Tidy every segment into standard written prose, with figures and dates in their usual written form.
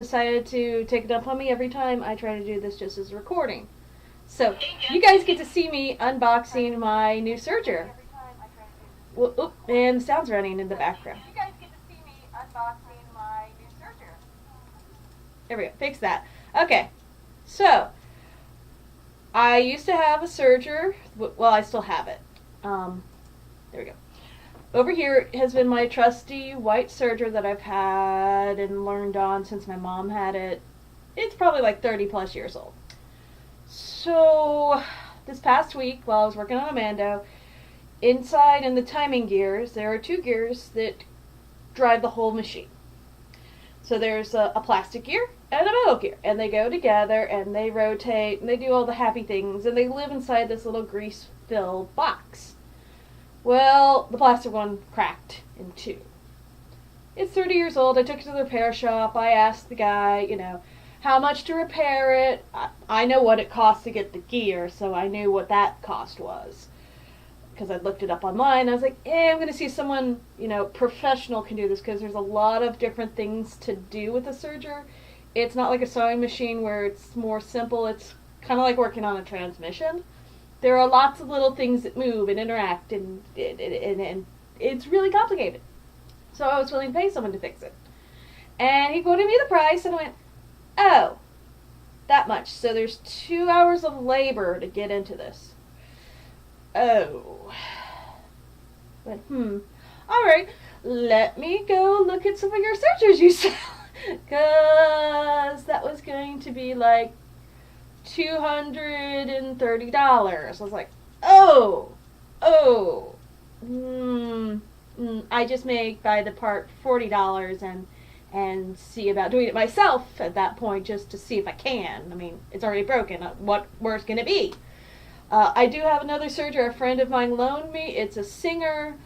decided to take a dump on me every time I try to do this just as a recording. So, you guys get to see me unboxing my new serger. And the sound's running in the background. You guys get to see me unboxing my new serger. There we go, fix that. Okay, so, I used to have a serger. Well, I still have it. There we go. Over here has been my trusty white serger that I've had and learned on since my mom had it. It's probably like 30 plus years old. So this past week while I was working on a Mando, inside in the timing gears, there are two gears that drive the whole machine. So there's a plastic gear and a metal gear, and they go together and they rotate and they do all the happy things, and they live inside this little grease-filled box. Well, the plastic one cracked in two. It's 30 years old. I took it to the repair shop. I asked the guy, how much to repair it. I know what it costs to get the gear, so I knew what that cost was. Because I looked it up online. I was like, I'm going to see if someone, professional can do this, because there's a lot of different things to do with a serger. It's not like a sewing machine where it's more simple. It's kind of like working on a transmission. There are lots of little things that move and interact, and it's really complicated. So I was willing to pay someone to fix it. And he quoted me the price, and I went, oh, that much. So there's 2 hours of labor to get into this. Oh. But, alright, let me go look at some of your sergers you sell. Because that was going to be like $230. I was like, I just make by the part $40 and see about doing it myself at that point just to see if I can. I mean, it's already broken. What worse can it be? I do have another serger a friend of mine loaned me. It's a Singer.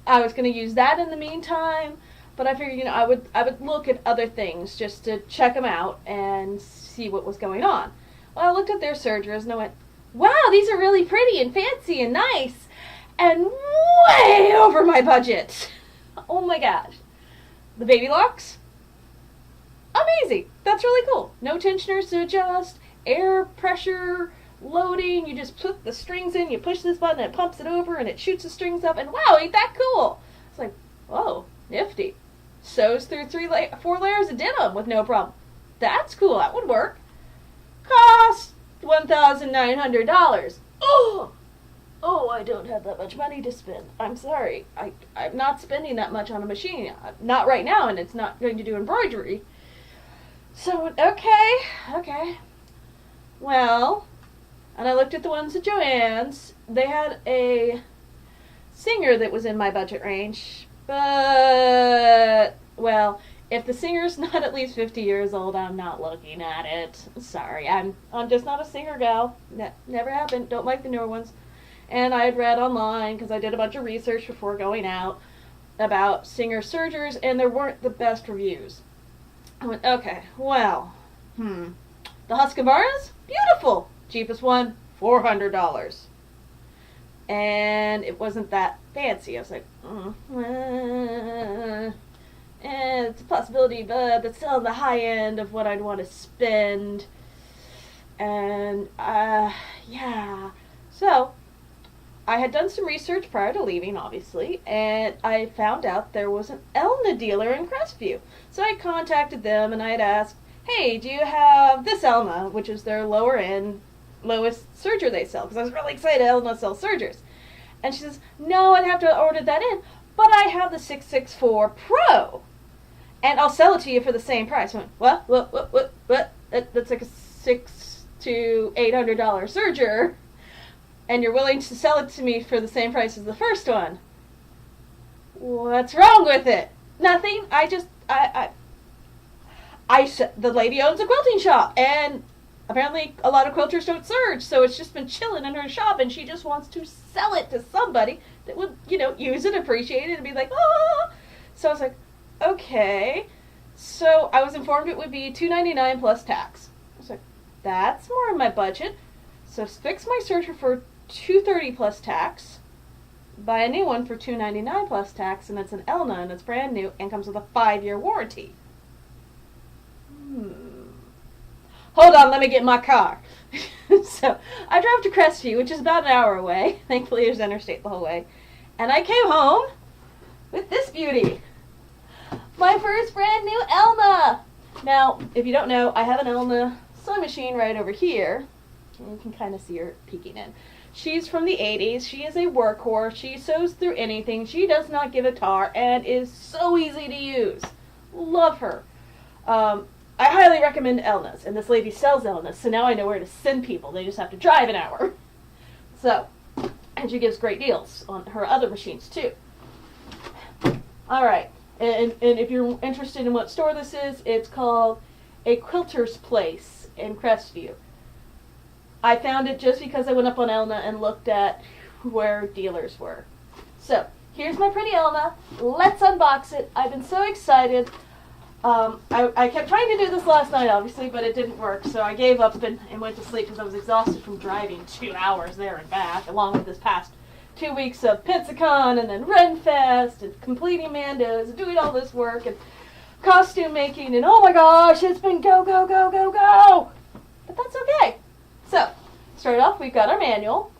I was going to use that in the meantime, but I figured, I would look at other things just to check them out and see what was going on. Well, I looked at their sergers and I went, wow, these are really pretty and fancy and nice and way over my budget. Oh my gosh. The baby locks? Amazing. That's really cool. No tensioners to adjust, air pressure, loading. You just put the strings in, you push this button, it pumps it over and it shoots the strings up, and wow, ain't that cool? It's like, whoa, nifty. Sews through 4 layers of denim with no problem. That's cool. That would work. Cost $1,900. Oh, I don't have that much money to spend. I'm sorry. I'm not spending that much on a machine. Not right now, and it's not going to do embroidery. So, okay. Well, and I looked at the ones at Joann's. They had a Singer that was in my budget range, but, well, if the Singer's not at least 50 years old, I'm not looking at it. Sorry, I'm just not a Singer gal. Never happened. Don't like the newer ones. And I had read online, because I did a bunch of research before going out, about Singer sergers, and there weren't the best reviews. I went, okay, well, the Husqvarna's? Beautiful! Cheapest one, $400. And it wasn't that fancy. I was like, it's a possibility, but that's still on the high end of what I'd want to spend. And, yeah. So, I had done some research prior to leaving, obviously, and I found out there was an Elna dealer in Crestview. So I contacted them and I had asked, hey, do you have this Elna, which is their lower end, lowest serger they sell? Because I was really excited Elna sells sergers. And she says, no, I'd have to order that in, but I have the 664 Pro, and I'll sell it to you for the same price. I went, what? That's like a $600 to $800 serger, and you're willing to sell it to me for the same price as the first one. What's wrong with it? Nothing. The lady owns a quilting shop, and apparently a lot of quilters don't serge, so it's just been chilling in her shop, and she just wants to sell it to somebody that would, use it, appreciate it, and be like, oh. So I was like, okay. So I was informed it would be $299 plus tax. I was like, that's more in my budget. So fix my serger for $230 plus tax. Buy a new one for $299 plus tax, and it's an Elna, and it's brand new, and comes with a 5-year warranty. hold on, let me get in my car. So I drove to Crestview, which is about an hour away. Thankfully, there's interstate the whole way. And I came home with this beauty. My first brand new Elna. Now, if you don't know, I have an Elna sewing machine right over here. And you can kind of see her peeking in. She's from the 80s. She is a workhorse. She sews through anything. She does not give a tar and is so easy to use. Love her. I highly recommend Elna's, and this lady sells Elna's, so now I know where to send people. They just have to drive an hour. So, and she gives great deals on her other machines too. Alright, and if you're interested in what store this is, it's called A Quilter's Place in Crestview. I found it just because I went up on Elna and looked at where dealers were. So, here's my pretty Elna. Let's unbox it. I've been so excited. I kept trying to do this last night, obviously, but it didn't work. So I gave up and went to sleep because I was exhausted from driving 2 hours there and back, along with this past 2 weeks of Pensacon and then Renfest and completing Mandos and doing all this work and costume making. And oh my gosh, it's been go, go, go, go, go. But that's okay. So, start off, we've got our manual.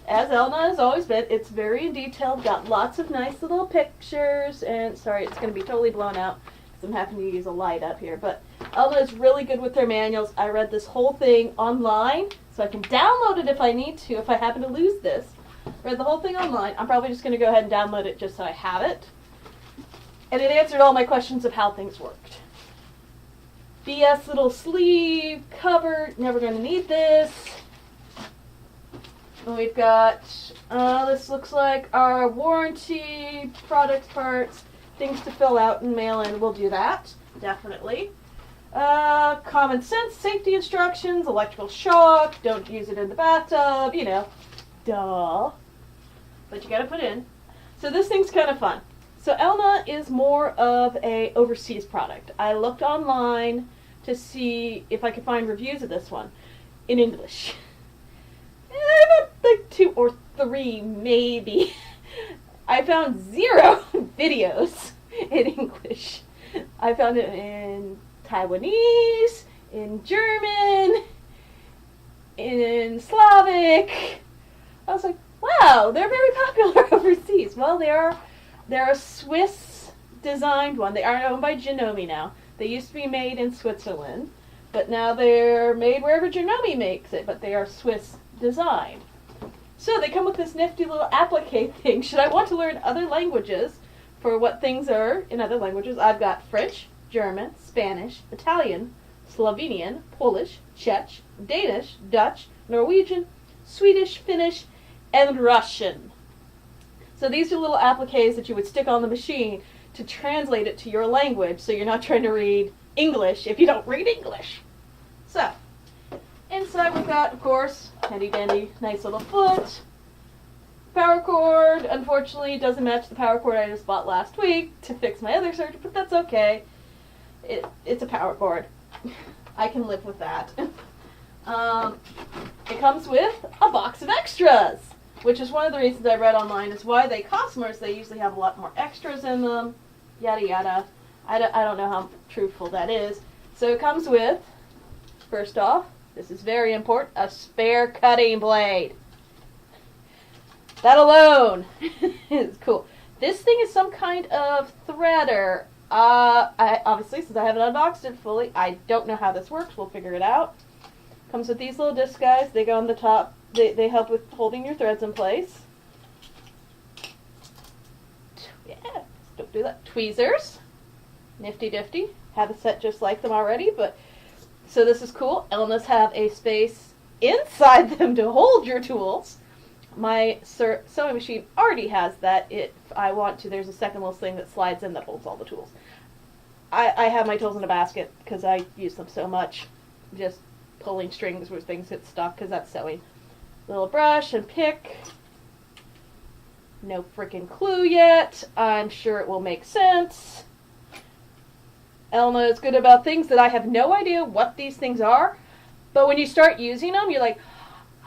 As Elna has always been, it's very detailed, got lots of nice little pictures, and sorry, it's going to be totally blown out because I'm having to use a light up here, but Elna is really good with their manuals. I read this whole thing online, so I can download it if I need to, if I happen to lose this. Read the whole thing online. I'm probably just going to go ahead and download it just so I have it. And it answered all my questions of how things worked. BS little sleeve, cover, never going to need this. And we've got, this looks like our warranty, product parts, things to fill out and mail in. We'll do that, definitely. Common sense, safety instructions, electrical shock, don't use it in the bathtub, you know, duh. But you gotta put in. So this thing's kind of fun. So Elna is more of a overseas product. I looked online to see if I could find reviews of this one in English. About like 2 or 3 maybe. I found 0 videos in English. I found it in Taiwanese, in German, in Slavic. I was like, wow, they're very popular overseas. Well, they're a Swiss designed one. They are owned by Janome now. They used to be made in Switzerland, but now they're made wherever Janome makes it, but they are Swiss designed. So they come with this nifty little applique thing. Should I want to learn other languages for what things are in other languages? I've got French, German, Spanish, Italian, Slovenian, Polish, Czech, Danish, Dutch, Norwegian, Swedish, Finnish, and Russian. So these are little appliques that you would stick on the machine to translate it to your language, so you're not trying to read English if you don't read English. So, inside we've got, of course, handy dandy, nice little foot. Power cord, unfortunately, doesn't match the power cord I just bought last week to fix my other serger, but that's okay. It's a power cord. I can live with that. It comes with a box of extras, which is one of the reasons I read online is why they cost more, is they usually have a lot more extras in them, yada yada. I don't know how truthful that is. So it comes with, first off, this is very important, a spare cutting blade. That alone is cool. This thing is some kind of threader. I obviously, since I haven't unboxed it fully, I don't know how this works. We'll figure it out. Comes with these little disc guys. They go on the top. They help with holding your threads in place. Yeah, don't do that. Tweezers. Nifty difty. Have a set just like them already, but so this is cool. Elna's have a space inside them to hold your tools. My sewing machine already has that. If I want to, there's a second little thing that slides in that holds all the tools. I have my tools in a basket because I use them so much. Just pulling strings where things get stuck because that's sewing. Little brush and pick. No freaking clue yet. I'm sure it will make sense. Elna is good about things that I have no idea what these things are, but when you start using them, you're like,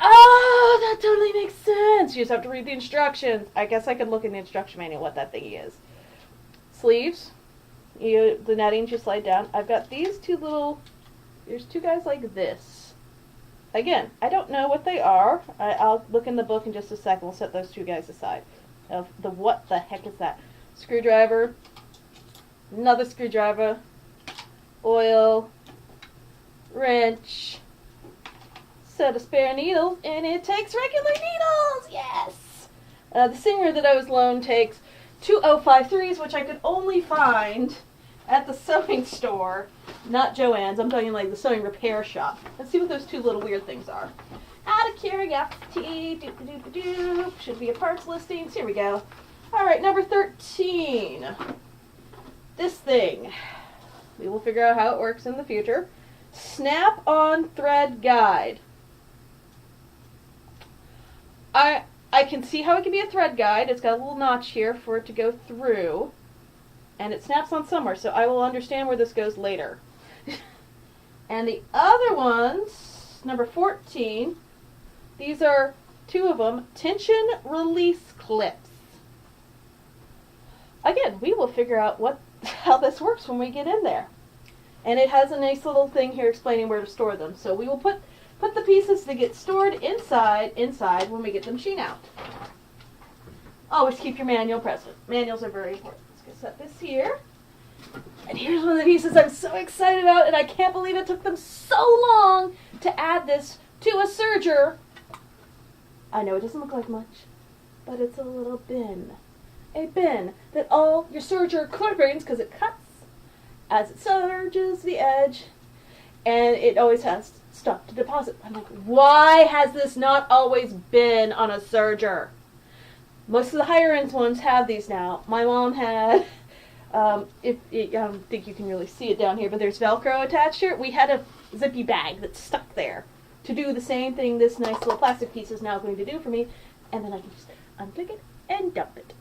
oh, that totally makes sense. You just have to read the instructions. I guess I could look in the instruction manual what that thing is. Sleeves. The netting just slide down. I've got these 2 little there's two guys like this. Again, I don't know what they are. I'll look in the book in just a second. We'll set those two guys aside. Of the what the heck is that? Screwdriver, another screwdriver, oil, wrench, set of spare needles, and it takes regular needles! Yes! The Singer that I was loaned takes 2053s, which I could only find at the sewing store, not Joann's. I'm talking like the sewing repair shop. Let's see what those two little weird things are. Out of curiosity, doop-a-doop-a-doop. Should be a parts listings. Here we go. Alright, number 13. This thing. We will figure out how it works in the future. Snap-on thread guide. I can see how it can be a thread guide. It's got a little notch here for it to go through. And it snaps on somewhere, so I will understand where this goes later. And the other ones, number 14, these are two of them, tension release clips. Again, we will figure out how this works when we get in there. And it has a nice little thing here explaining where to store them. So we will put the pieces to get stored inside when we get the machine out. Always keep your manual present. Manuals are very important. Let's set this here. And here's one of the pieces I'm so excited about, and I can't believe it took them so long to add this to a serger. I know it doesn't look like much, but it's a little bin. A bin that all your serger clippings, because it cuts as it serges the edge, and it always has stuff to deposit. I'm like, why has this not always been on a serger? Most of the higher end ones have these now. My mom had, I don't think you can really see it down here, but there's Velcro attached here. We had a zippy bag that's stuck there to do the same thing this nice little plastic piece is now going to do for me, and then I can just unpick it and dump it.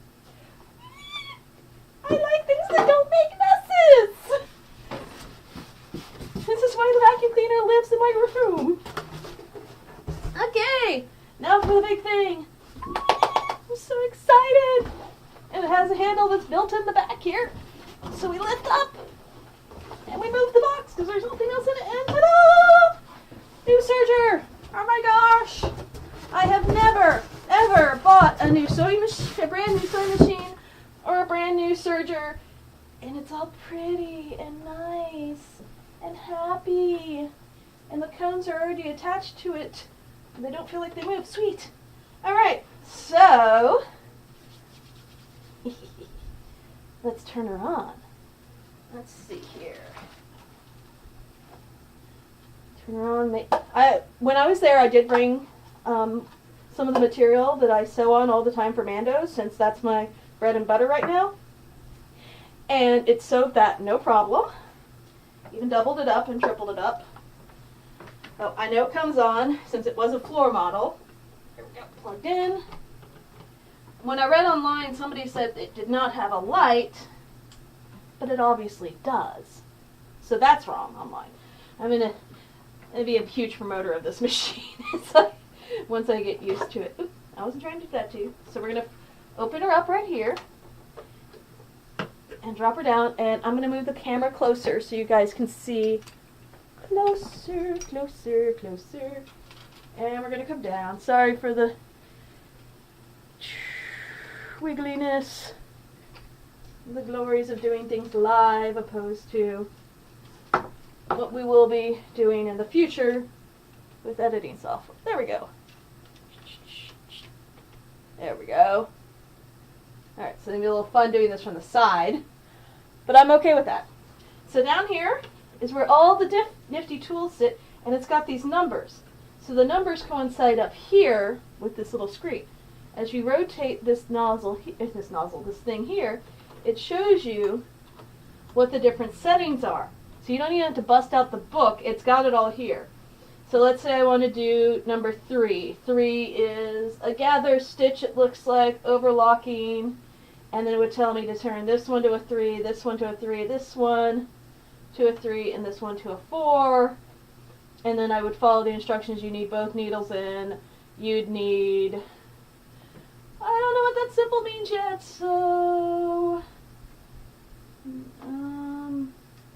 I like things that don't make messes! This is why the vacuum cleaner lives in my room. Okay, now for the big thing. I'm so excited! And it has a handle that's built in the back here. So we lift up, and we move the box, because there's nothing else in it, and ta-da! New serger! Oh my gosh! I have never, ever bought a new sewing machine, a brand new sewing machine, or a brand new serger, and it's all pretty and nice and happy, and the cones are already attached to it, and they don't feel like they move. Sweet! Alright, so let's turn her on. Let's see here. Turn her on. When I was there, I did bring some of the material that I sew on all the time for Mando's, since that's my bread and butter right now. And it sewed that no problem. Even doubled it up and tripled it up. Oh, I know it comes on, since it was a floor model. Here we go, plugged in. When I read online, somebody said it did not have a light, but it obviously does. So that's wrong online. I'm going to be a huge promoter of this machine once I get used to it. Oops, I wasn't trying to do that to you. So we're going to open her up right here and drop her down, and I'm going to move the camera closer so you guys can see closer, closer, closer. And we're going to come down. Sorry for the wiggliness, the glories of doing things live opposed to what we will be doing in the future with editing software. There we go. There we go. Alright, so it'll be a little fun doing this from the side, but I'm okay with that. So down here is where all the nifty tools sit, and it's got these numbers. So the numbers coincide up here with this little screen. As you rotate this this thing here, it shows you what the different settings are. So you don't even have to bust out the book, it's got it all here. So let's say I want to do number 3. 3 is a gather stitch, it looks like, overlocking, and then it would tell me to turn this one to a 3, this one to a 3, this one to a 3, and this one to a 4. And then I would follow the instructions. You need both needles in, you'd need, I don't know what that symbol means yet, so,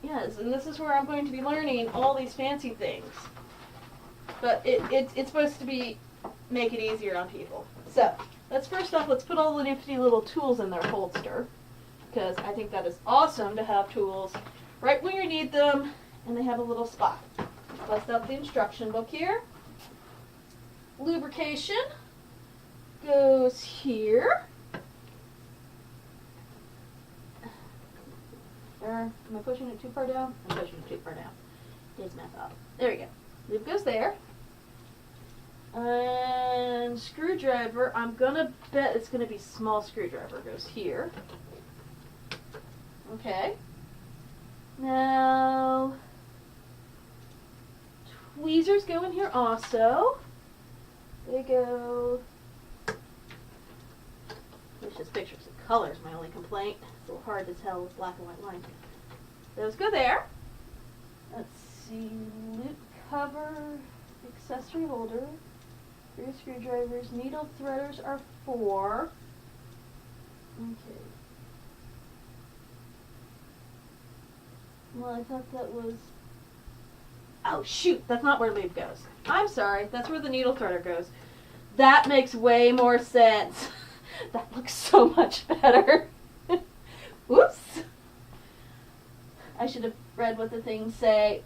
Yes, and this is where I'm going to be learning all these fancy things. But it's supposed to make it easier on people. So, first off, let's put all the nifty little tools in their holster. Because I think that is awesome to have tools right when you need them, and they have a little spot. Bust out the instruction book here. Lubrication goes here. Am I pushing it too far down? I'm pushing it too far down. It's messed up. There we go. Lube goes there. And screwdriver, I'm gonna bet it's gonna be small screwdriver, goes here. Okay. Now, tweezers go in here also. They go. It's just pictures of colors, my only complaint. It's a little hard to tell with black and white lines. Those go there. Let's see, loop cover, accessory holder, 3 screwdrivers, needle threaders are 4. Okay. Well, I thought that was... Oh, shoot, that's not where lube goes. I'm sorry, that's where the needle threader goes. That makes way more sense. That looks so much better. Whoops. I should have read what the things say.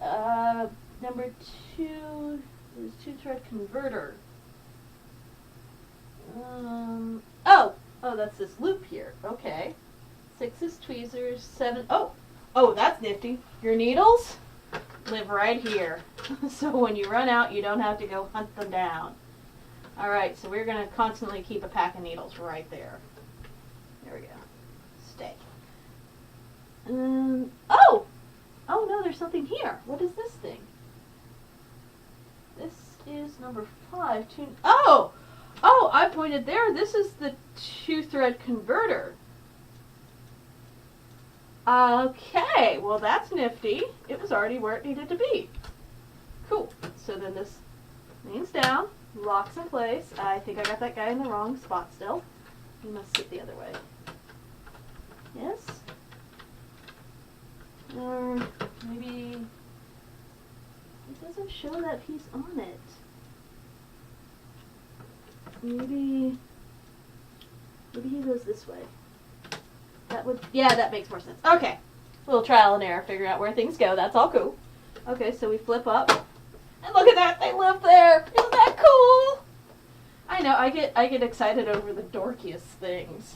Number 2 is 2-thread converter. Oh, that's this loop here. Okay. 6 is tweezers. 7. Oh, that's nifty. Your needles live right here. So when you run out, you don't have to go hunt them down. All right, so we're going to constantly keep a pack of needles right there. There we go. Stay. Oh no, there's something here. What is this thing? This is number 5. Oh, I pointed there. This is the 2-thread converter. Okay, well that's nifty. It was already where it needed to be. Cool. So then this leans down, locks in place. I think I got that guy in the wrong spot still. He must sit the other way. Yes? Or maybe it doesn't show that he's on it. Maybe he goes this way. That makes more sense. Okay. A little trial and error, figure out where things go. That's all cool. Okay, so we flip up. And look at that, they live there. Isn't that cool? I know, I get excited over the dorkiest things.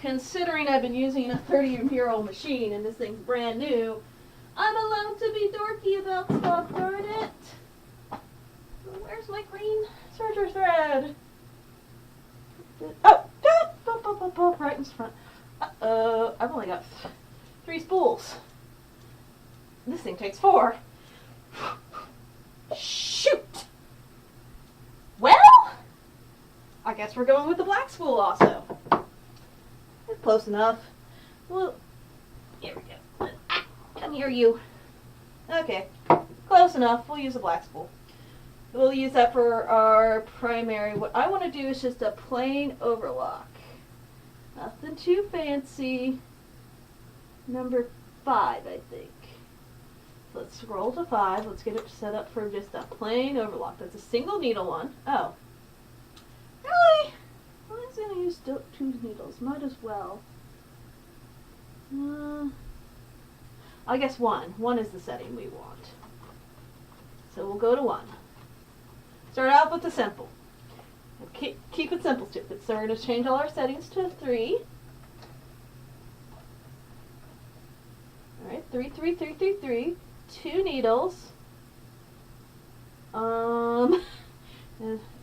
Considering I've been using a 30-year-old machine and this thing's brand new, I'm allowed to be dorky about stuff, darn it. Where's my green serger thread? Oh! Right in front. I've only got 3 spools. This thing takes 4. Shoot! Well, I guess we're going with the black spool also. It's close enough. Well, here we go. Come here, you. Okay, close enough. We'll use a black spool. We'll use that for our primary. What I want to do is just a plain overlock. Nothing too fancy. Number 5, I think. Let's scroll to 5. Let's get it set up for just a plain overlock. That's a single needle one. Oh. Really? I was going to use 2 needles. Might as well. I guess 1. 1 is the setting we want. So we'll go to 1. Start out with the simple. Keep it simple, stupid. So we're going to change all our settings to 3. Alright, 3, 3, 3, 3, 3. 2 needles.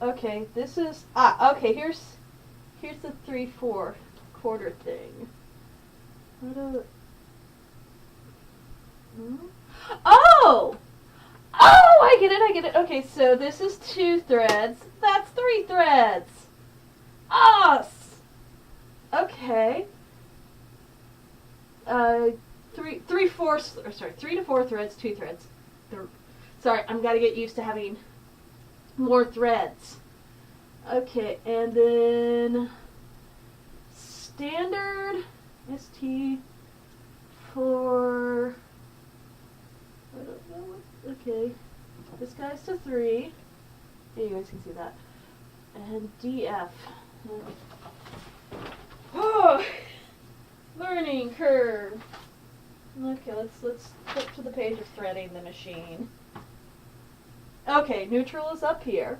Okay, this is... okay, here's the 3/4 quarter thing. Oh! Oh, I get it. Okay, so this is 2 threads. That's 3 threads. Okay. 3 to 4 threads, 2 threads. Sorry, I'm gotta get used to having more threads. Okay, and then standard ST for, I don't know what, okay, this guy's to 3. Yeah, you guys can see that. And DF. Oh, learning curve. Okay, let's flip to the page of threading the machine. Okay, neutral is up here.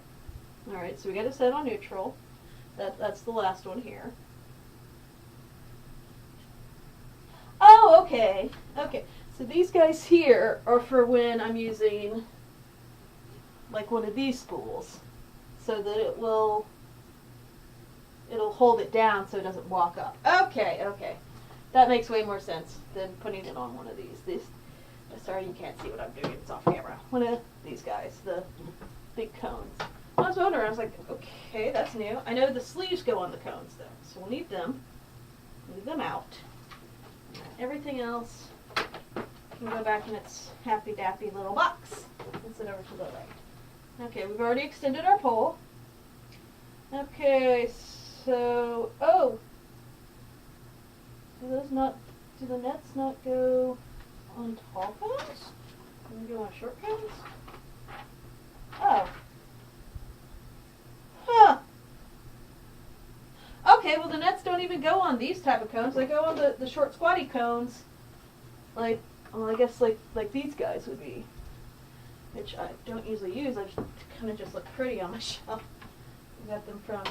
Alright, so we got to set on neutral. That's the last one here. Oh, okay. Okay, so these guys here are for when I'm using like one of these spools, so that it'll hold it down so it doesn't walk up. Okay, okay. That makes way more sense than putting it on one of these. Sorry, you can't see what I'm doing. It's off camera. One of these guys, the big cones. I was wondering, I was like, okay, that's new. I know the sleeves go on the cones though, so we'll need them. Leave them out. Everything else can go back in its happy dappy little box. Let's sit over to the right. Okay, we've already extended our pole. Okay, so do the nets not go on tall cones? Can they go on short cones? Oh. Huh. Okay, well the nets don't even go on these type of cones. They go on the short squatty cones. Like, well, I guess like these guys would be. Which I don't usually use. I just kind of just look pretty on my shelf. I got them from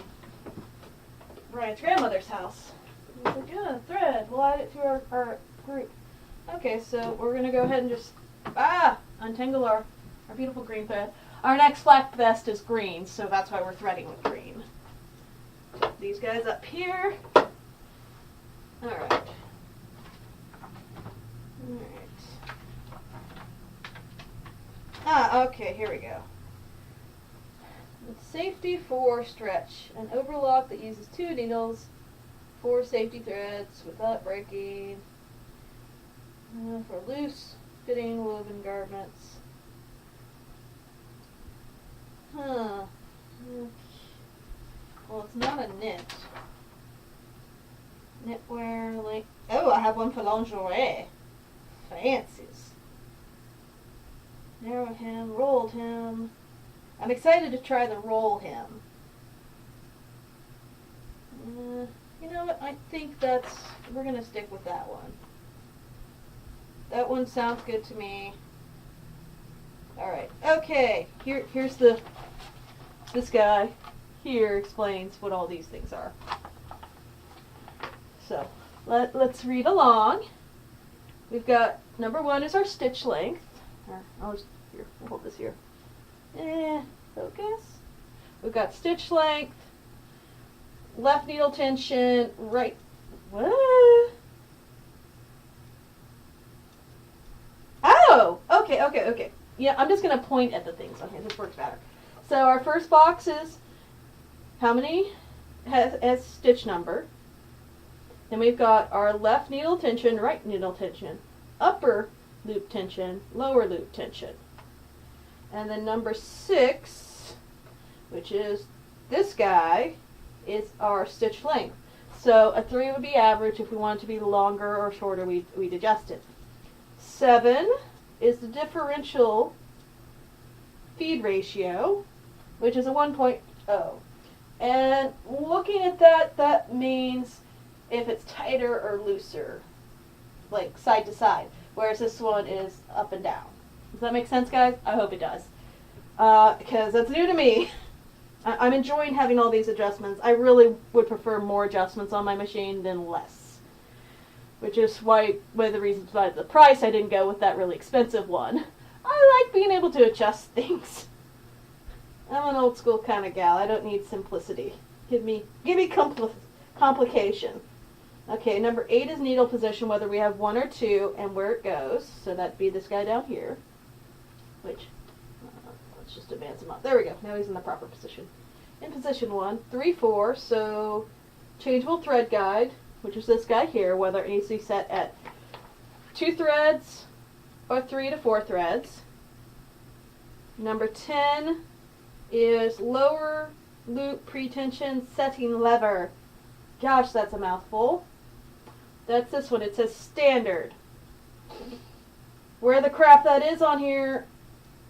Brian's grandmother's house. He's like, yeah, thread. We'll add it to our group. Okay, so we're going to go ahead and just untangle our beautiful green thread. Our next flap vest is green, so that's why we're threading with green. Put these guys up here. Alright. Okay, here we go. Safety for stretch. An overlock that uses 2 needles, 4 safety threads without breaking. For loose fitting woven garments. Huh. Well, it's not a knit. Knitwear, like... Oh, I have one for lingerie. Fancies. Narrowed hem, rolled hem. I'm excited to try the roll hem. You know what? I think we're going to stick with that one. That one sounds good to me. Alright, okay. Here's this guy here explains what all these things are. So, let's read along. We've got, number 1 is our stitch length. We'll hold this here. Focus. We've got stitch length, left needle tension, right. What? Oh, okay. Yeah, I'm just gonna point at the things on here. This works better. So our first box is how many has stitch number. Then we've got our left needle tension, right needle tension, upper loop tension, lower loop tension. And then number 6, which is this guy, is our stitch length. So a 3 would be average. If we want it to be longer or shorter, we'd adjust it. 7 is the differential feed ratio, which is a 1.0. And looking at that means if it's tighter or looser, like side to side, whereas this one is up and down. Does that make sense, guys? I hope it does. Because that's new to me. I'm enjoying having all these adjustments. I really would prefer more adjustments on my machine than less. Which is one of the reasons why the price I didn't go with that really expensive one. I like being able to adjust things. I'm an old school kind of gal. I don't need simplicity. Give me complication. Okay, number 8 is needle position, whether we have 1 or 2, and where it goes. So that'd be this guy down here. Which, let's just advance him up. There we go. Now he's in the proper position. In position 1, 3, 4. So changeable thread guide, which is this guy here, whether it needs to be set at 2 threads or 3 to 4 threads. Number 10 is lower loop pretension setting lever. Gosh, that's a mouthful. That's this one. It says standard. Where the crap that is on here,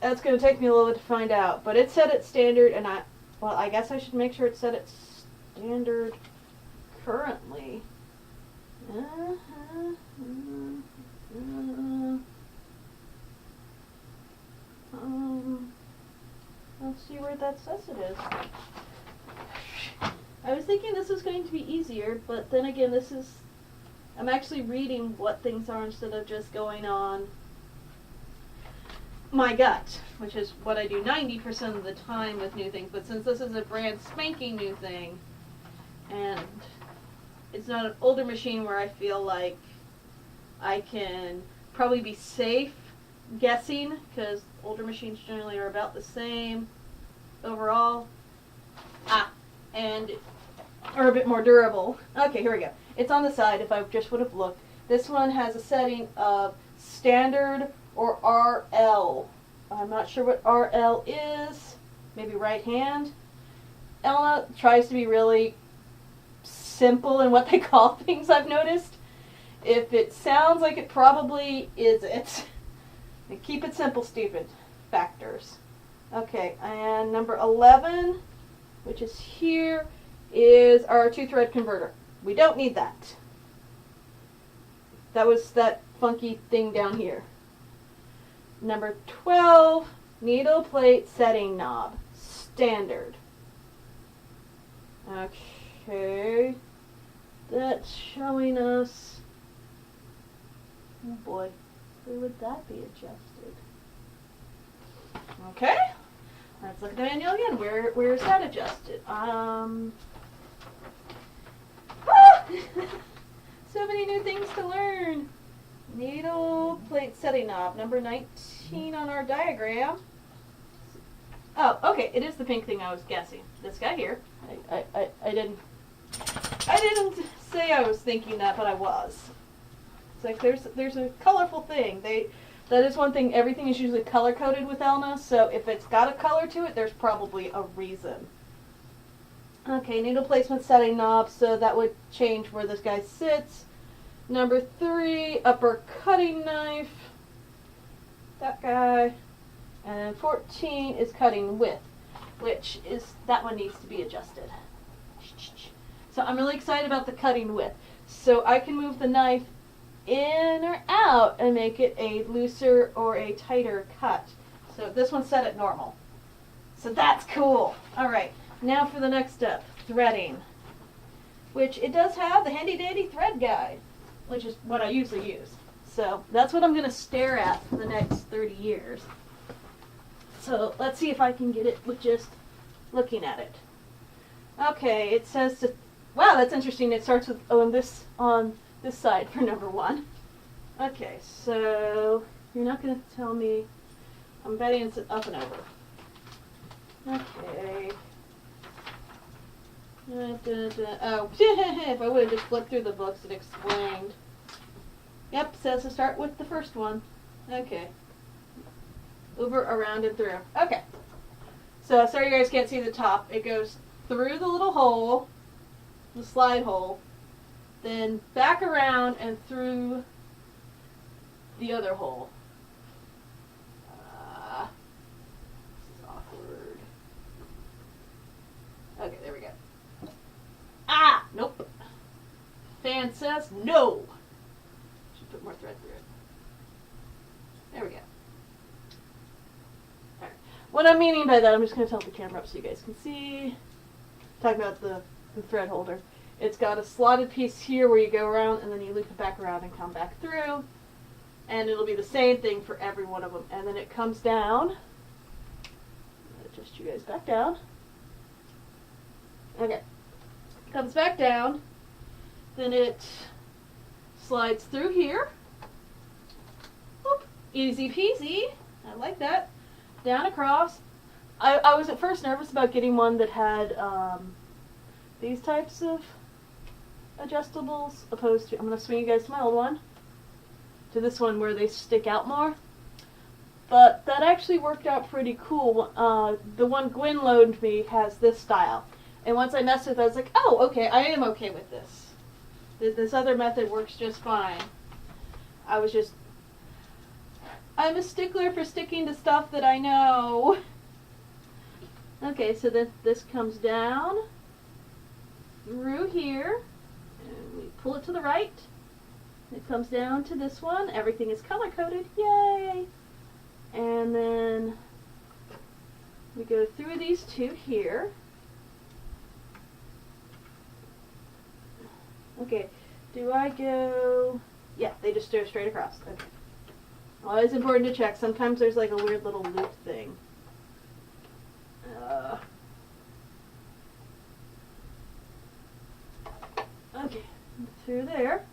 that's going to take me a little bit to find out. But it's set at standard, and I guess I should make sure it's set at standard currently. Let's see where that says it is. I was thinking this was going to be easier, but then again, I'm actually reading what things are instead of just going on my gut, which is what I do 90% of the time with new things. But since this is a brand spanking new thing, and it's not an older machine where I feel like I can probably be safe guessing, because older machines generally are about the same overall, and are a bit more durable. Okay, here we go. It's on the side if I just would have looked. This one has a setting of standard or RL. I'm not sure what RL is. Maybe right hand. Elna tries to be really simple in what they call things, I've noticed. If it sounds like it probably isn't. And keep it simple, stupid. Factors. Okay, and number 11, which is here, is our 2-thread converter. We don't need that. That was that funky thing down here. Number 12, needle plate setting knob. Standard. Okay. That's showing us... Oh boy. Where would that be adjusted? Okay. Let's look at the manual again. Where is that adjusted? So many new things to learn. Needle plate setting knob, number 19 on our diagram. Oh, okay, it is the pink thing I was guessing. This guy here. I didn't say I was thinking that, but I was. It's like there's a colorful thing. That is one thing. Everything is usually color coded with Elna, so if it's got a color to it, there's probably a reason. Okay, needle placement setting knob, so that would change where this guy sits. Number 3, upper cutting knife. That guy. And 14 is cutting width, which is, that one needs to be adjusted. So I'm really excited about the cutting width. So I can move the knife in or out and make it a looser or a tighter cut. So this one's set at normal. So that's cool. Alright, now for the next step, threading. Which it does have the handy dandy thread guide, which is what I usually use. So that's what I'm going to stare at for the next 30 years. So let's see if I can get it with just looking at it. Okay, it says to, wow, that's interesting. It starts with on this side for number 1. Okay, so you're not going to tell me. I'm betting it's up and over. Okay. Oh, if I would have just flipped through the books, it explained. Yep, says to start with the first one. Okay. Over, around, and through. Okay. So, sorry you guys can't see the top. It goes through the little hole, the slide hole, then back around and through the other hole. This is awkward. Okay, there we go. Ah! Nope. Fan says no. Should put more thread through it. There we go. Alright. What I'm meaning by that, I'm just going to tilt the camera up so you guys can see. Talking about the thread holder. It's got a slotted piece here where you go around and then you loop it back around and come back through. And it'll be the same thing for every one of them. And then it comes down. Adjust you guys back down. Okay. Comes back down. Then it slides through here. Whoop. Easy peasy. I like that. Down across. I was at first nervous about getting one that had these types of adjustables, opposed to, I'm going to swing you guys to my old one, to this one where they stick out more. But that actually worked out pretty cool. The one Gwen loaned me has this style. And once I messed with it, I was like, oh, okay, I am okay with this. This other method works just fine. I was just I'm a stickler for sticking to stuff that I know. Okay, so then this comes down through here, and we pull it to the right. It comes down to this one. Everything is color coded. Yay! And then we go through these two here. Okay, do I go... Yeah, they just go straight across. Okay. Always important to check. Sometimes there's like a weird little loop thing. Okay, through there.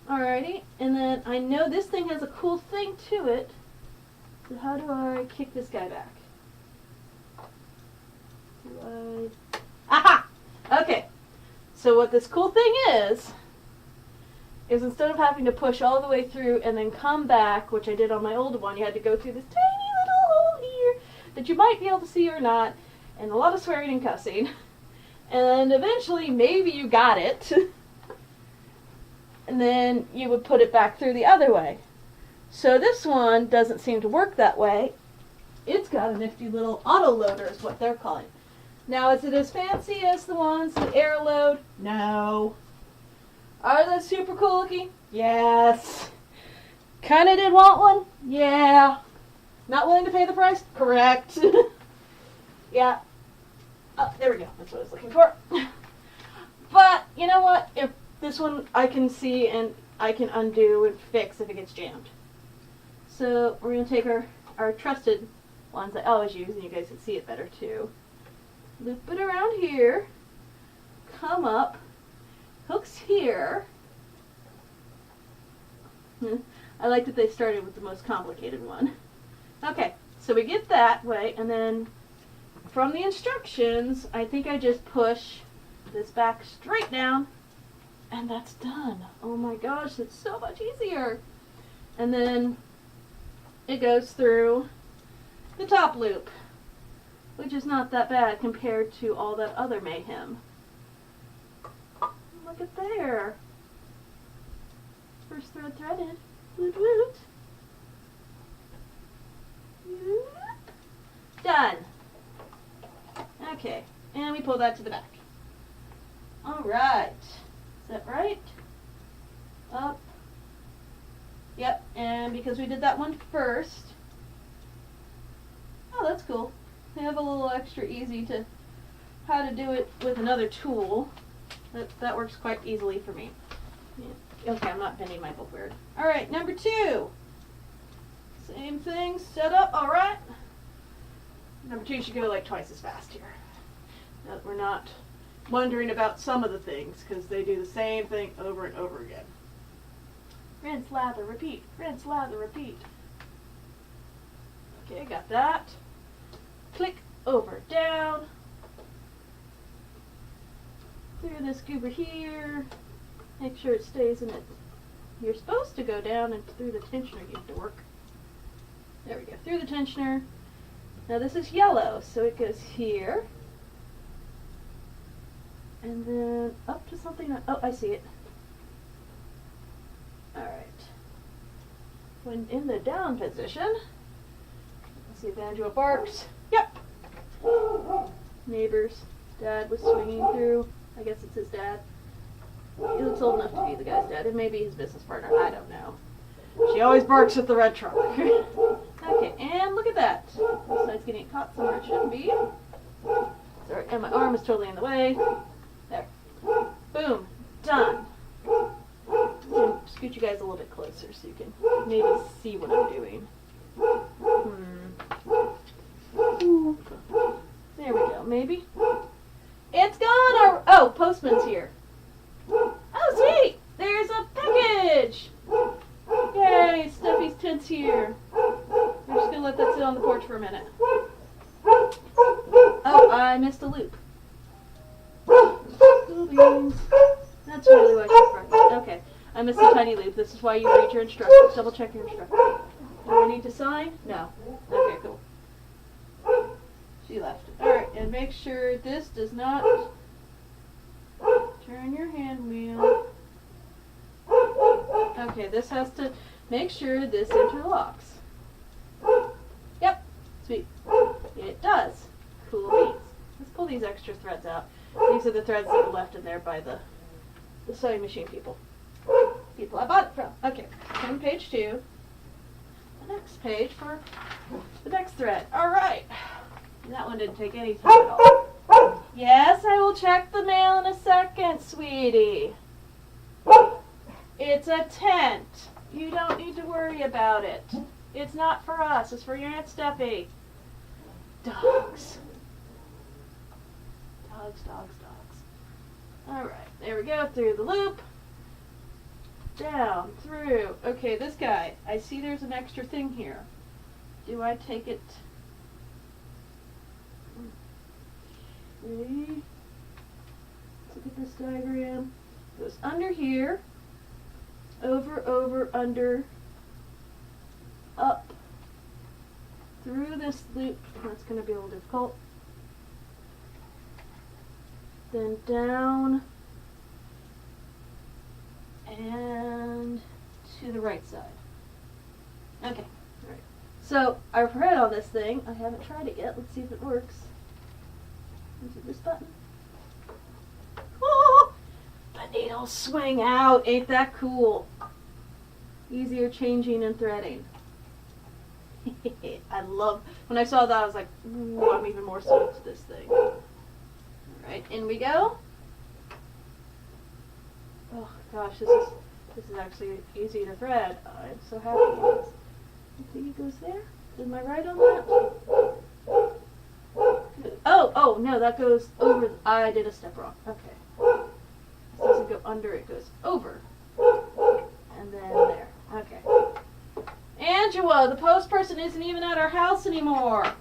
Alrighty, and then I know this thing has a cool thing to it. So how do I kick this guy back? Aha! Okay, so what this cool thing is instead of having to push all the way through and then come back, which I did on my old one, you had to go through this tiny little hole here that you might be able to see or not, and a lot of swearing and cussing. And eventually, maybe you got it, and then you would put it back through the other way. So this one doesn't seem to work that way. It's got a nifty little auto loader is what they're calling it. Now, is it as fancy as the ones that air load? No. Are they super cool looking? Yes. Kinda did want one? Yeah. Not willing to pay the price? Correct. Yeah. Oh, there we go. That's what I was looking for. But, you know what? If this one I can see and I can undo and fix if it gets jammed. So we're going to take our trusted ones I always use, and you guys can see it better too. Loop it around here. Come up. Hooks here. I like that they started with the most complicated one. Okay, so we get that way, and then from the instructions, I think I just push this back straight down, and that's done. Oh my gosh, it's so much easier. And then it goes through the top loop, which is not that bad compared to all that other mayhem. Look at there. First thread threaded. Woot woot. Done. Okay, and we pull that to the back. Alright. Is that right? Up. Yep, and because we did that one first. Oh, that's cool. They have a little extra easy to how to do it with another tool. That works quite easily for me. Yeah. Okay, I'm not bending my book weird. Alright, number 2. Same thing, set up, alright. Number 2 should go like twice as fast here. Now, we're not wondering about some of the things, because they do the same thing over and over again. Rinse, lather, repeat. Rinse, lather, repeat. Okay, got that. Click, over, down. Through this goober here. Make sure it stays in it. You're supposed to go down and through the tensioner you have to work. There we go, through the tensioner. Now this is yellow, so it goes here. And then up to something, oh, I see it. Alright. When in the down position, let's see if Banjo barks. Yep. Neighbors. Dad was swinging through. I guess it's his dad. He looks old enough to be the guy's dad. It may be his business partner. I don't know. She always barks at the red truck. Okay, and look at that. This side's getting caught somewhere it shouldn't be. Sorry, and my arm is totally in the way. There. Boom. Done. I'm going to scoot you guys a little bit closer so you can maybe see what I'm doing. There we go, maybe. It's gone! Oh, postman's here. Oh, sweet! There's a package! Yay, Stuffy's tent's here. We're just gonna let that sit on the porch for a minute. Oh, I missed a loop. Beans. That's really what you're for. Okay, I missed a tiny loop. This is why you read your instructions. Double check your instructions. Do I need to sign? No. Okay, cool. She left it. Alright, and make sure this does not turn your hand wheel. Okay, this has to make sure this interlocks. Sweet. It does. Cool beans. Let's pull these extra threads out. These are the threads that were left in there by the sewing machine people. People I bought it from. Okay, turn page 2. The next page for the next thread. Alright. That one didn't take any time at all. Yes, I will check the mail in a second, sweetie. It's a tent. You don't need to worry about it. It's not for us. It's for your Aunt Steffi. Dogs. Dogs, dogs, dogs. Alright, there we go. Through the loop. Down, through. Okay, this guy. I see there's an extra thing here. Do I take it? Ready? Let's look at this diagram. It goes under here. Over, over, under. Up. Through this loop. That's going to be a little difficult. Then down. And to the right side. Okay. Alright. So, our thread on this thing, I haven't tried it yet. Let's see if it works. Is it this button? Oh! The needles swing out. Ain't that cool? Easier changing and threading. I love, when I saw that I was like, ooh, I'm even more sold to this thing. Alright, in we go. Oh gosh, this is actually easy to thread. I'm so happy it is. I think it goes there. Am I right on that? Oh, no, that goes over. I did a step wrong. Okay. This doesn't go under, it goes over. And then there. Okay. Angela, the post person isn't even at our house anymore.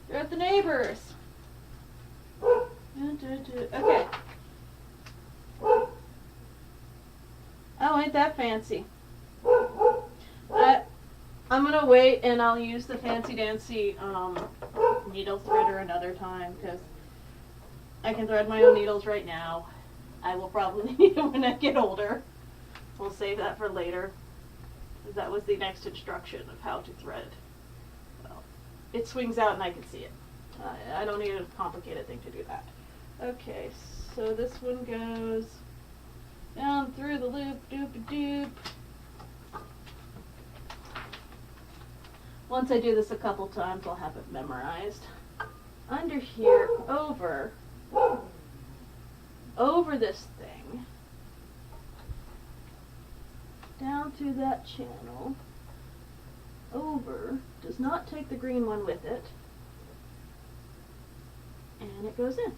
They're at the neighbors. Okay. Oh, ain't that fancy. I'm going to wait and I'll use the fancy dancy needle threader another time because I can thread my own needles right now. I will probably need it when I get older. We'll save that for later. That was the next instruction of how to thread. Well, it swings out and I can see it. I don't need a complicated thing to do that. Okay, so this one goes down through the loop, doop-a-doop. Once I do this a couple times, I'll have it memorized. Under here, over this thing, down through that channel, over, does not take the green one with it, and it goes in.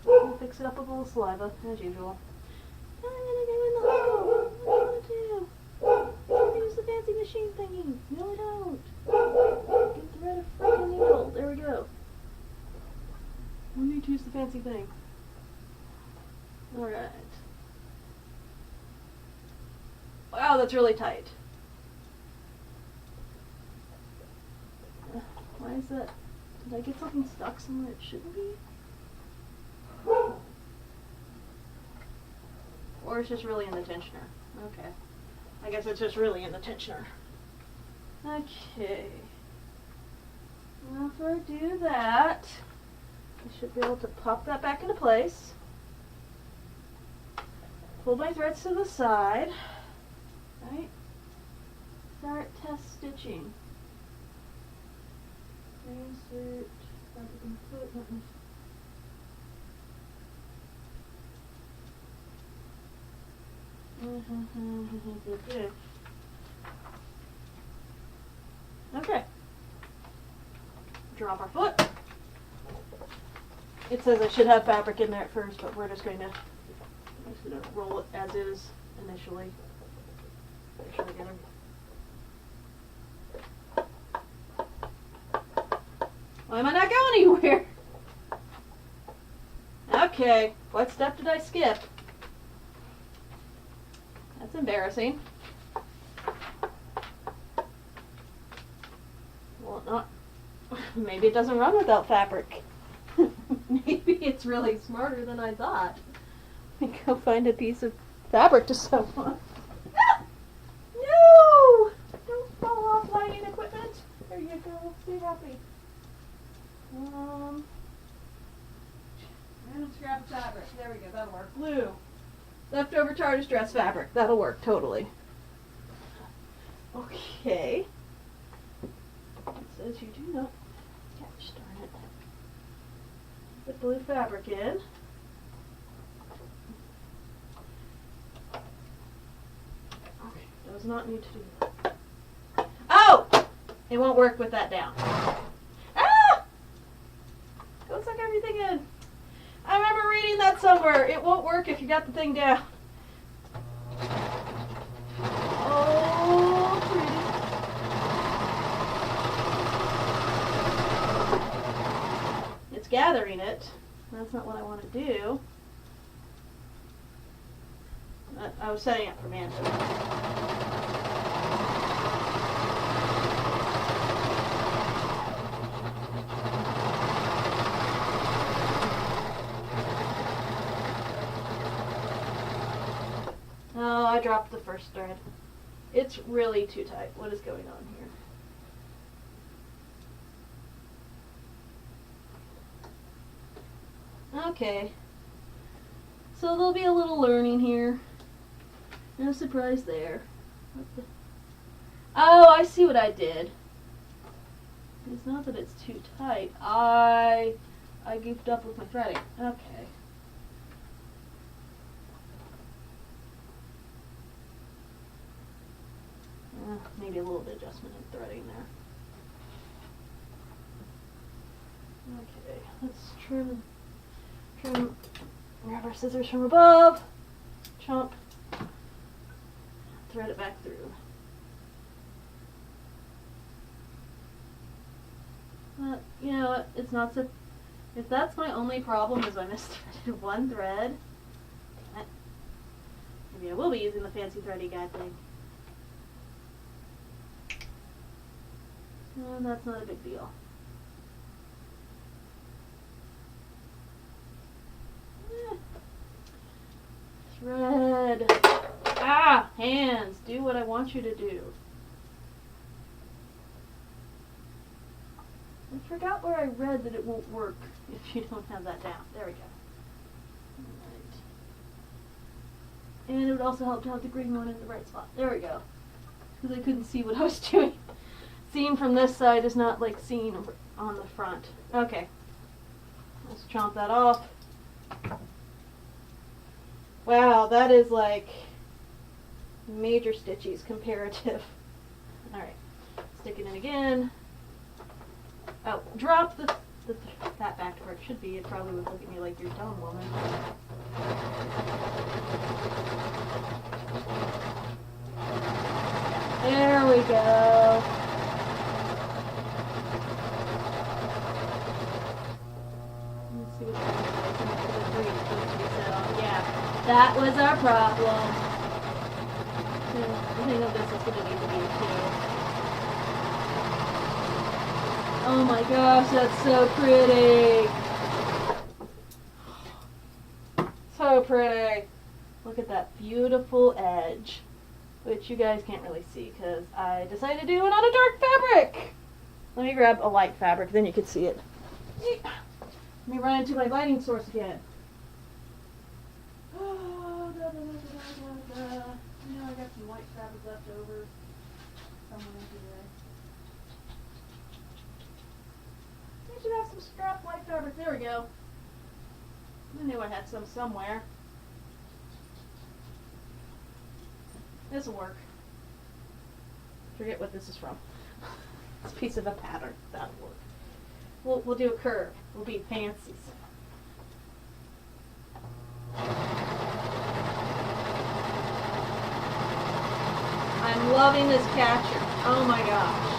We'll fix it up with a little saliva, as usual. I'm gonna go in the hole. What do you want to do? I'm gonna use the fancy machine thingy. No, I don't. Get rid of freaking needle. There we go. We need to use the fancy thing. Alright. Wow, that's really tight. Why is that? Did I get something stuck somewhere it shouldn't be? Or it's just really in the tensioner. Okay. I guess it's just really in the tensioner. Okay. After I do that, I should be able to pop that back into place. Pull my threads to the side. Right? Start test stitching. Insert. Okay. Drop our foot. It says I should have fabric in there at first, but we're just going to roll it as is initially. Make sure I get them. Why am I not going anywhere? Okay, what step did I skip? That's embarrassing. Well, not. Maybe it doesn't run without fabric. Maybe it's really smarter than I thought. Let me go find a piece of fabric to sew on. No! Don't fall off lighting equipment. There you go. Stay happy. Random scrap of fabric. There we go. That'll work. Blue. Leftover TARDIS dress fabric. That'll work. Totally. Okay. It says you do not. Gosh darn it. Put blue fabric in. Okay. Does not need to do that. Oh! It won't work with that down. Ah! Go suck everything in. I remember reading that somewhere. It won't work if you got the thing down. Oh, pretty. It's gathering it. That's not what I want to do. I was setting up for Mando. Oh, I dropped the first thread. It's really too tight. What is going on here? Okay. So there'll be a little learning here. No surprise there. Oh, I see what I did. It's not that it's too tight. I goofed up with my threading. Okay. Maybe a little bit of adjustment in threading there. Okay, let's trim, grab our scissors from above, chomp, thread it back through. You know what, it's not so, if that's my only problem is I misthreaded one thread, maybe I will be using the fancy thready guide thing. No, that's not a big deal. Thread. Ah, hands. Do what I want you to do. I forgot where I read that it won't work if you don't have that down. There we go. Alright. And it would also help to have the green one in the right spot. There we go. Because I couldn't see what I was doing. Seen from this side is not like seen on the front. Okay. Let's chomp that off. Wow, that is like major stitches comparative. Alright. Stick it in again. Oh, drop that back to where it should be. It probably would look at me like you're dumb, woman. There we go. Let's see what yeah, that was our problem. I think of this is going to need to be too. Oh my gosh, that's so pretty. So pretty. Look at that beautiful edge, which you guys can't really see because I decided to do it on a dark fabric. Let me grab a light fabric, then you can see it. Let me run into my lighting source again. Oh, da, da, da, da, da, da. You know, I got some white fabric left over somewhere here. I should have some scrap white fabric. There we go. I knew I had some somewhere. This will work. Forget what this is from. It's a piece of a pattern. That'll work. We'll do a curve. We'll be fancies. I'm loving this catcher. Oh my gosh.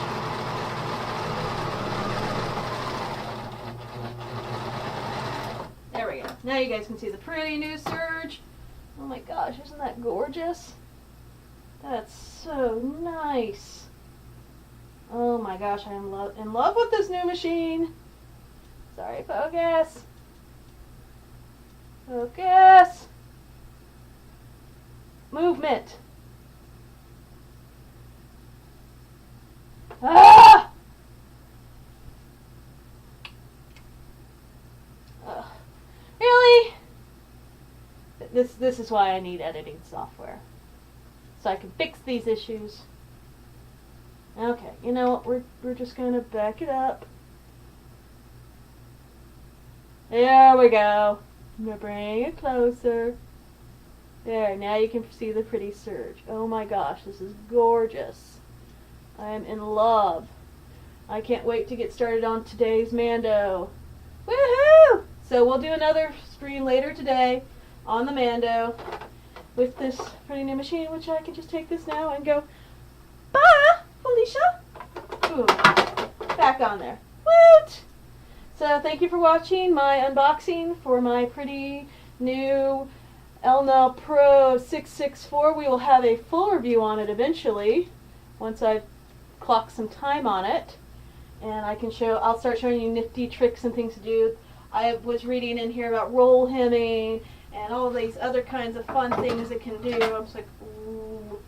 There we go. Now you guys can see the pretty new serge. Oh my gosh, isn't that gorgeous? That's so nice. Oh my gosh, I am in love with this new machine. Sorry, focus. Focus. equipment. Ah! Ugh. Really? This is why I need editing software. So I can fix these issues. Okay, you know what? We're just gonna back it up. There we go. I'm gonna bring it closer. There, now you can see the pretty serge. Oh my gosh, this is gorgeous. I am in love. I can't wait to get started on today's Mando. Woohoo! So we'll do another stream later today on the Mando with this pretty new machine, which I can just take this now and go, bye, Felicia. Boom. Back on there. Woot! So thank you for watching my unboxing for my pretty new Elna Pro 664. We will have a full review on it eventually once I've clocked some time on it, and I'll start showing you nifty tricks and things to do. I was reading in here about roll hemming and all these other kinds of fun things it can do. I'm just like, ooh,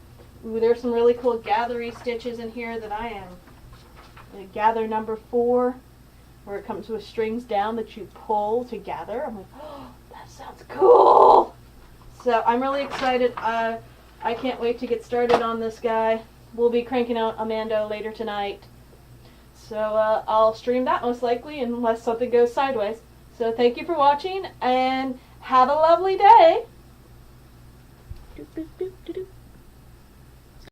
there's some really cool gathery stitches in here that I am. Gather number 4, where it comes with strings down that you pull to gather. I'm like, oh, that sounds cool. So I'm really excited. I can't wait to get started on this guy. We'll be cranking out a Mando later tonight. So I'll stream that most likely unless something goes sideways. So thank you for watching and have a lovely day. Doop, doop, doop.